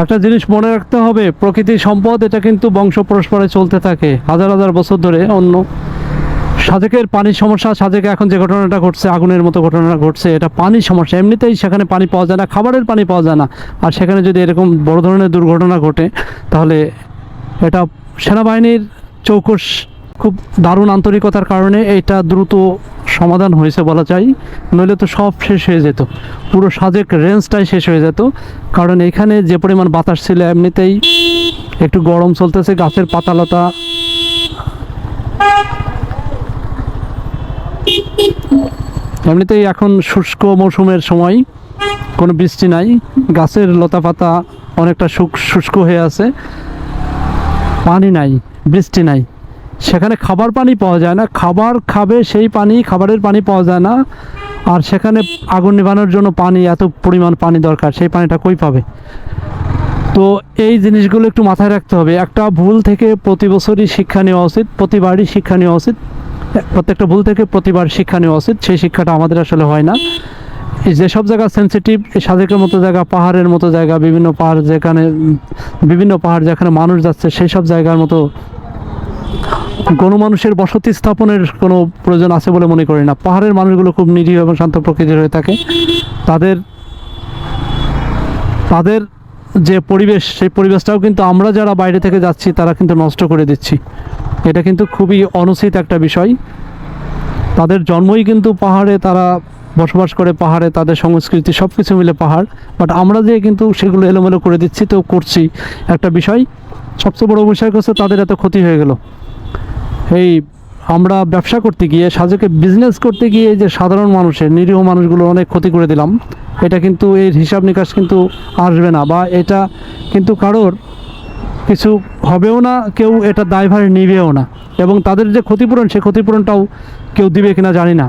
একটা জিনিস মনে রাখতে হবে, প্রকৃতির সম্পদ এটা কিন্তু বংশ পরস্পরে চলতে থাকে হাজার হাজার বছর ধরে। অন্য সাজেকের পানির সমস্যা, সাজেকে এখন যে ঘটনাটা ঘটছে, আগুনের মতো ঘটনা ঘটছে, এটা পানির সমস্যা। এমনিতেই সেখানে পানি পাওয়া যায় না, খাবারের পানি পাওয়া যায় না, আর সেখানে যদি এরকম বড় ধরনের দুর্ঘটনা ঘটে তাহলে এটা সেনাবাহিনীর চৌকস খুব দারুণ আন্তরিকতার কারণে এটা দ্রুত সমাধান হয়েছে বলা যায়। নইলে তো সব শেষ হয়ে যেত, পুরো সাজেক রেঞ্জটাই শেষ হয়ে যেত। কারণ এখানে যে পরিমাণ বাতাস ছিল, এমনিতেই একটু গরম চলতেছে, গাছের পাতালতা এমনিতেই এখন শুষ্ক মৌসুমের সময়, কোনো বৃষ্টি নাই, গাছের লতা পাতা অনেকটা শুষ্ক হয়ে আছে, পানি নাই, বৃষ্টি নাই। সেখানে খাবার পানি পাওয়া যায় না, খাবার খাবে সেই পানি, খাবারের পানি পাওয়া যায় না। আর সেখানে আগুন নিভানোর জন্য পানি, এত পরিমাণ পানি দরকার, সেই পানিটা কই পাবে? তো এই জিনিসগুলো একটু মাথায় রাখতে হবে। একটা ভুল থেকে প্রতি বছরই শিক্ষা নেওয়া উচিত, প্রতিবারই শিক্ষা নেওয়া উচিত। প্রত্যেকটা ভুল থেকে প্রতিবার শিক্ষা নেওয়া উচিত, সেই শিক্ষাটা আমাদের আসলে হয় না। এই যেসব জায়গা সেন্সিটিভ, এই সাজেকের মতো জায়গা, পাহাড়ের মতো জায়গা, বিভিন্ন পাহাড় যেখানে মানুষ যাচ্ছে, সেই সব জায়গার মতো গণমানুষের বসতি স্থাপনের কোনো প্রয়োজন আছে বলে মনে করি না। পাহাড়ের মানুষগুলো খুব নিরীহ এবং শান্ত প্রকৃতির হয়ে থাকে। তাদের তাদের যে পরিবেশ, সেই পরিবেশটাও কিন্তু আমরা যারা বাইরে থেকে যাচ্ছি তারা কিন্তু নষ্ট করে দিচ্ছি। এটা কিন্তু খুবই অনুচিত একটা বিষয়। তাদের জন্মই কিন্তু পাহাড়ে, তারা বসবাস করে পাহাড়ে, তাদের সংস্কৃতি সব কিছু মিলে পাহাড়, বাট আমরা যে কিন্তু সেগুলো এলোমেলো করে দিচ্ছি, তো করছি একটা বিষয়। সবচেয়ে বড় বিষয় হচ্ছে তাদের এত ক্ষতি হয়ে গেল। এই আমরা ব্যবসা করতে গিয়ে, সাজেকে বিজনেস করতে গিয়ে যে সাধারণ মানুষের, নিরীহ মানুষগুলো অনেক ক্ষতি করে দিলাম। এটা কিন্তু এর হিসাব নিকাশ কিন্তু আসবে না, বা এটা কিন্তু কারোর কিছু হবেও না, কেউ এটা দায়ভার নিবেও না। এবং তাদের যে ক্ষতিপূরণ, সেই ক্ষতিপূরণটাও কেউ দিবে কিনা জানি না।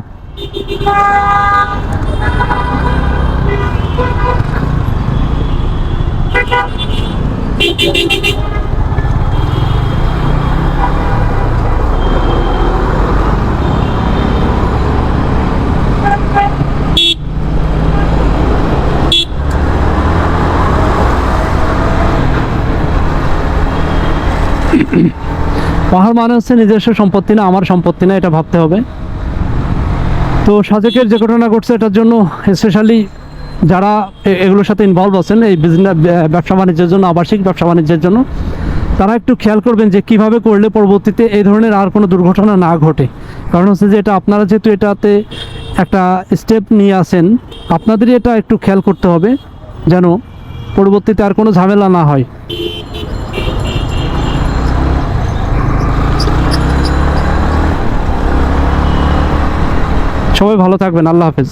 পাহাড় মানে হচ্ছে নিজস্ব সম্পত্তি না, আমার সম্পত্তি না, এটা ভাবতে হবে। তো সাজেকের যে ঘটনা ঘটছে, এটার জন্য স্পেশালি যারা এগুলোর সাথে ইনভলভ আছেন, এই বিজনেস, ব্যবসা বাণিজ্যের জন্য, আবাসিক ব্যবসা বাণিজ্যের জন্য, তারা একটু খেয়াল করবেন যে কীভাবে করলে পরবর্তীতে এই ধরনের আর কোনো দুর্ঘটনা না ঘটে। কারণ হচ্ছে যে এটা আপনারা যেহেতু এটাতে একটা স্টেপ নিয়ে আসেন, আপনাদেরই এটা একটু খেয়াল করতে হবে যেন পরবর্তীতে আর কোনো ঝামেলা না হয়। সবাই ভালো থাকবেন, আল্লাহ হাফেজ।